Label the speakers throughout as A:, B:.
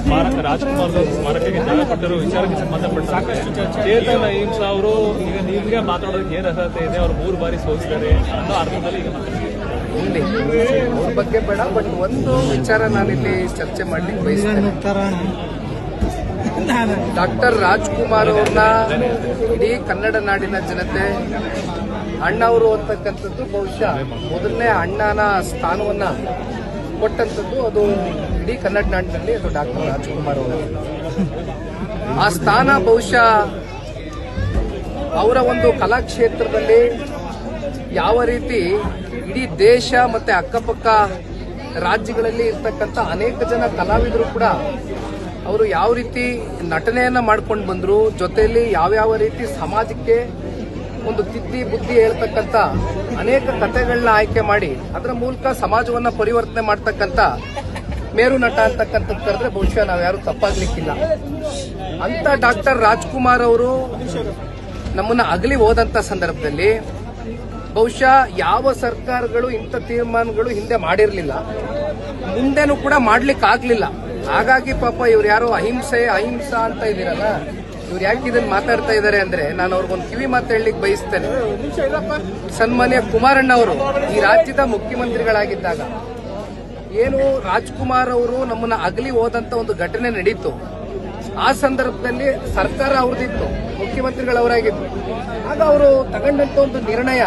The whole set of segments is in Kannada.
A: ಸ್ಮಾರಕ ರಾಜ್ಕುಮಾರ್ ಸ್ಮಾರಕಕ್ಕೆ ಜಾಗ ಕೊಟ್ಟಿರೋ ವಿಚಾರಕ್ಕೆ ಸಂಬಂಧಪಟ್ಟ ಚೇತನ್ ಅಹಿಂಸಾ ಅವರು ಈಗ ನಿಮ್ಗೆ ಮಾತಾಡೋದಕ್ಕೆ ಏನ್ ಅರ್ಹತೆ ಇದೆ, ಅವ್ರು 3 ಬಾರಿ ಸೋಲಿಸಿದ್ದಾರೆ ಅನ್ನೋ ಅರ್ಥದಲ್ಲಿ ಈಗ
B: ಇಲ್ಲಿ ಅವ್ರ ಬಗ್ಗೆ ಬೇಡ, ಬಟ್ ಒಂದು ವಿಚಾರ ನಾನಿಲ್ಲಿ ಚರ್ಚೆ ಮಾಡ್ಲಿಕ್ಕೆ ಬಯಸ್ತೇನೆ. ಡಾಕ್ಟರ್ ರಾಜ್ಕುಮಾರ್ ಅವ್ರನ್ನ ಇಡೀ ಕನ್ನಡ ನಾಡಿನ ಜನತೆ ಅಣ್ಣವರು ಅಂತಕ್ಕಂಥದ್ದು ಬಹುಶಃ ಮೊದಲನೇ ಅಣ್ಣನ ಸ್ಥಾನವನ್ನ ಕೊಟ್ಟಂಥದ್ದು ಅದು ಇಡೀ ಕನ್ನಡ ನಾಡಿನಲ್ಲಿ ಅದು ಡಾಕ್ಟರ್ ರಾಜ್ಕುಮಾರ್ ಅವರು. ಆ ಸ್ಥಾನ ಬಹುಶಃ ಅವರ ಒಂದು ಕಲಾಕ್ಷೇತ್ರದಲ್ಲಿ ಯಾವ ರೀತಿ ಇಡೀ ದೇಶ ಮತ್ತೆ ಅಕ್ಕಪಕ್ಕ ರಾಜ್ಯಗಳಲ್ಲಿ ಇರ್ತಕ್ಕಂಥ ಅನೇಕ ಜನ ಕಲಾವಿದರು ಕೂಡ ಅವರು ಯಾವ ರೀತಿ ನಟನೆಯನ್ನ ಮಾಡ್ಕೊಂಡು ಬಂದ್ರು, ಜೊತೆಯಲ್ಲಿ ಯಾವ್ಯಾವ ರೀತಿ ಸಮಾಜಕ್ಕೆ ಒಂದು ತಿದ್ದಿ ಬುದ್ಧಿ ಹೇಳ್ತಕ್ಕಂಥ ಅನೇಕ ಕಥೆಗಳನ್ನ ಆಯ್ಕೆ ಮಾಡಿ ಅದರ ಮೂಲಕ ಸಮಾಜವನ್ನ ಪರಿವರ್ತನೆ ಮಾಡ್ತಕ್ಕಂಥ ಮೇರು ನಟ ಅಂತಕ್ಕಂಥದ್ದು ಕರೆದ್ರೆ ಬಹುಶಃ ನಾವ್ಯಾರು ತಪ್ಪಾಗ್ಲಿಕ್ಕಿಲ್ಲ. ಅಂತ ಡಾಕ್ಟರ್ ರಾಜ್ಕುಮಾರ್ ಅವರು ನಮ್ಮನ್ನ ಅಗಲಿ ಹೋದಂತ ಸಂದರ್ಭದಲ್ಲಿ ಬಹುಶಃ ಯಾವ ಸರ್ಕಾರಗಳು ಇಂಥ ತೀರ್ಮಾನಗಳು ಹಿಂದೆ ಮಾಡಿರಲಿಲ್ಲ, ಮುಂದೆನೂ ಕೂಡ ಮಾಡ್ಲಿಕ್ಕೆ ಆಗ್ಲಿಲ್ಲ. ಹಾಗಾಗಿ ಪಾಪ ಇವ್ರು ಯಾರೋ ಅಹಿಂಸಾ ಅಂತ ಇದೀರಲ್ಲ, ಇವ್ರು ಯಾಕೆ ಇದನ್ನ ಮಾತಾಡ್ತಾ ಇದ್ದಾರೆ ಅಂದ್ರೆ ನಾನು ಅವ್ರಿಗೊಂದು ಕಿವಿ ಮಾತು ಹೇಳಲಿಕ್ಕೆ ಬಯಸ್ತೇನೆ. ಸನ್ಮಾನ್ಯ ಕುಮಾರಣ್ಣ ಅವರು ಈ ರಾಜ್ಯದ ಮುಖ್ಯಮಂತ್ರಿಗಳಾಗಿದ್ದಾಗ ಏನು ರಾಜ್ಕುಮಾರ್ ಅವರು ನಮ್ಮನ್ನ ಅಗಲಿ ಹೋದಂತ ಒಂದು ಘಟನೆ ನಡೀತು, ಆ ಸಂದರ್ಭದಲ್ಲಿ ಸರ್ಕಾರ ಅವ್ರದಿತ್ತು, ಮುಖ್ಯಮಂತ್ರಿಗಳವರಾಗಿತ್ತು. ಆಗ ಅವರು ತಗೊಂಡಂತ ಒಂದು ನಿರ್ಣಯ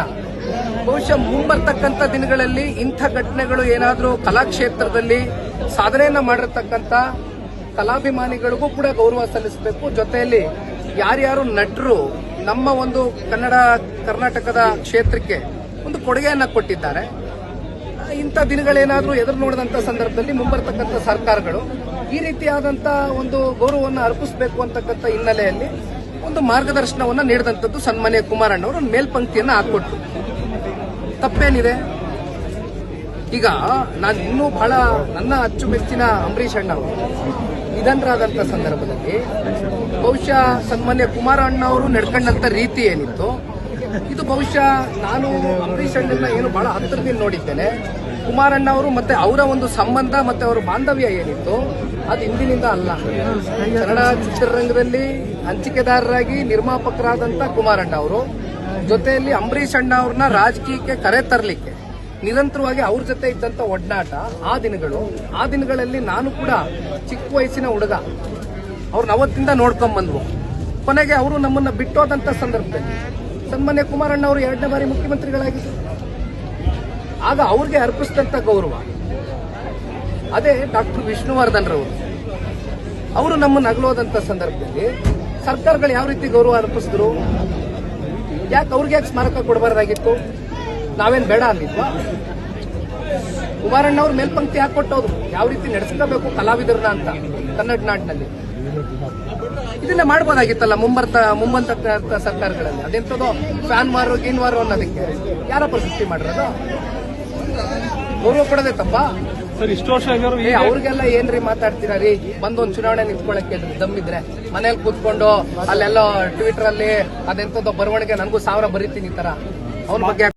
B: ಬಹುಶಃ ಮುಂಬರ್ತಕ್ಕಂಥ ದಿನಗಳಲ್ಲಿ ಇಂಥ ಘಟನೆಗಳು ಏನಾದರೂ ಕಲಾಕ್ಷೇತ್ರದಲ್ಲಿ ಸಾಧನೆಯನ್ನ ಮಾಡಿರ್ತಕ್ಕಂಥ ಕಲಾಭಿಮಾನಿಗಳಿಗೂ ಕೂಡ ಗೌರವ ಸಲ್ಲಿಸಬೇಕು. ಜೊತೆಯಲ್ಲಿ ಯಾರ್ಯಾರು ನಟರು ನಮ್ಮ ಒಂದು ಕರ್ನಾಟಕದ ಕ್ಷೇತ್ರಕ್ಕೆ ಒಂದು ಕೊಡುಗೆಯನ್ನ ಕೊಟ್ಟಿದ್ದಾರೆ, ಇಂಥ ದಿನಗಳೇನಾದರೂ ಎದುರು ನೋಡಿದಂಥ ಸಂದರ್ಭದಲ್ಲಿ ಮುಂಬರ್ತಕ್ಕಂಥ ಸರ್ಕಾರಗಳು ಈ ರೀತಿಯಾದಂಥ ಒಂದು ಗೌರವವನ್ನು ಅರ್ಪಿಸಬೇಕು ಅಂತಕ್ಕಂಥ ಹಿನ್ನೆಲೆಯಲ್ಲಿ ಒಂದು ಮಾರ್ಗದರ್ಶನವನ್ನ ನೀಡಿದಂಥದ್ದು ಸನ್ಮಾನ್ಯ ಕುಮಾರಣ್ಣವರು ಒಂದು ಮೇಲ್ಪಂಕ್ತಿಯನ್ನ ಹಾಕೊಟ್ರು. ತಪ್ಪೇನಿದೆ? ಈಗ ನಾನು ಇನ್ನೂ ಬಹಳ ನನ್ನ ಅಚ್ಚುಮೆಚ್ಚಿನ ಅಂಬರೀಷ್ ಅಣ್ಣ ಅವರು ನಿಧನರಾದಂಥ ಸಂದರ್ಭದಲ್ಲಿ ಬಹುಶಃ ಸನ್ಮಾನ್ಯ ಕುಮಾರಣ್ಣ ಅವರು ನಡ್ಕೊಂಡಂತ ರೀತಿ ಏನಿತ್ತು, ಇದು ಬಹುಶಃ ನಾನು ಅಂಬರೀಷ್ ಅಣ್ಣನ ಏನು ಬಹಳ ಹತ್ತಿರದಿಂದ ನೋಡಿದ್ದೇನೆ. ಕುಮಾರಣ್ಣ ಅವರು ಮತ್ತೆ ಅವರ ಒಂದು ಸಂಬಂಧ ಮತ್ತೆ ಅವರ ಬಾಂಧವ್ಯ ಏನಿತ್ತು ಅದು ಇಂದಿನಿಂದ ಅಲ್ಲ. ಕನ್ನಡ ಚಿತ್ರರಂಗದಲ್ಲಿ ಹಂಚಿಕೆದಾರರಾಗಿ ನಿರ್ಮಾಪಕರಾದಂಥ ಕುಮಾರಣ್ಣ ಅವರು ಜೊತೆಯಲ್ಲಿ ಅಂಬರೀಷ್ ಅಣ್ಣ ಅವ್ರನ್ನ ರಾಜಕೀಯಕ್ಕೆ ಕರೆ ತರಲಿಕ್ಕೆ ನಿರಂತರವಾಗಿ ಅವ್ರ ಜೊತೆ ಇದ್ದಂತ ಒಡನಾಟ ಆ ದಿನಗಳಲ್ಲಿ ನಾನು ಕೂಡ ಚಿಕ್ಕ ವಯಸ್ಸಿನ ಹುಡುಗ, ಅವ್ರನ್ನ ಅವತ್ತಿಂದ ನೋಡ್ಕೊಂಡ್ ಬಂದ್ವು. ಕೊನೆಗೆ ಅವರು ನಮ್ಮನ್ನ ಬಿಟ್ಟೋದಂತ ಸಂದರ್ಭದಲ್ಲಿ ಸನ್ಮಾನ್ಯ ಕುಮಾರಣ್ಣ ಅವರು 2ನೇ ಬಾರಿ ಮುಖ್ಯಮಂತ್ರಿಗಳಾಗಿದ್ದರು. ಆಗ ಅವ್ರಿಗೆ ಅರ್ಪಿಸಿದಂತ ಗೌರವ ಅದೇ ಡಾಕ್ಟರ್ ವಿಷ್ಣುವರ್ಧನ್ ರವರು. ಅವರು ನಮ್ಮನ್ನ ಅಗಲೋದಂತ ಸಂದರ್ಭದಲ್ಲಿ ಸರ್ಕಾರಗಳು ಯಾವ ರೀತಿ ಗೌರವ ಅರ್ಪಿಸಿದ್ರು? ಯಾಕೆ ಅವ್ರಿಗೆ ಯಾಕೆ ಸ್ಮಾರಕ ಕೊಡಬಾರ್ದಾಗಿತ್ತು? ನಾವೇನ್ ಬೇಡ ಅಂದಿದ್ವಾ? ಕುಮಾರಣ್ಣ ಅವ್ರ ಮೇಲ್ಪಂಕ್ತಿ ಹಾಕೊಟ್ಟವ್ರು ಯಾವ ರೀತಿ ನಡೆಸ್ಕೋಬೇಕು ಕಲಾವಿದರನ್ನ ಅಂತ ಕನ್ನಡ ನಾಡಿನಲ್ಲಿ. ಇದನ್ನ ಮಾಡ್ಬೋದಾಗಿತ್ತಲ್ಲ ಮುಂಬಂತ ಸರ್ಕಾರಗಳಲ್ಲಿ. ಅದೆಂತದೋ ಫ್ಯಾನ್ ಮಾರು ಗೀನ್ ಮಾರು ಅನ್ನೋದಕ್ಕೆ ಯಾರಪ್ಪ ಸೃಷ್ಟಿ ಮಾಡಿರೋದು? ಗೌರವ ಕೊಡೋದೇ ತಪ್ಪ
A: ಸರ್? ಇಷ್ಟು ವರ್ಷ
B: ಅವ್ರಿಗೆಲ್ಲ ಏನ್ರಿ ಮಾತಾಡ್ತೀರಾ ರೀ? ಬಂದೊಂದು ಚುನಾವಣೆ ನಿಂತ್ಕೊಳಕ್ಕೆ ದಮ್ಮಿದ್ರೆ ಮನೇಲಿ ಕೂತ್ಕೊಂಡು ಅಲ್ಲೆಲ್ಲೋ ಟ್ವಿಟರ್ ಅಲ್ಲಿ ಅದೆಂತದೋ ಬರವಣಿಗೆ ನನಗೂ 1000 ಬರೀತೀನಿ ಈ ತರ ಅವ್ರ ಬಗ್ಗೆ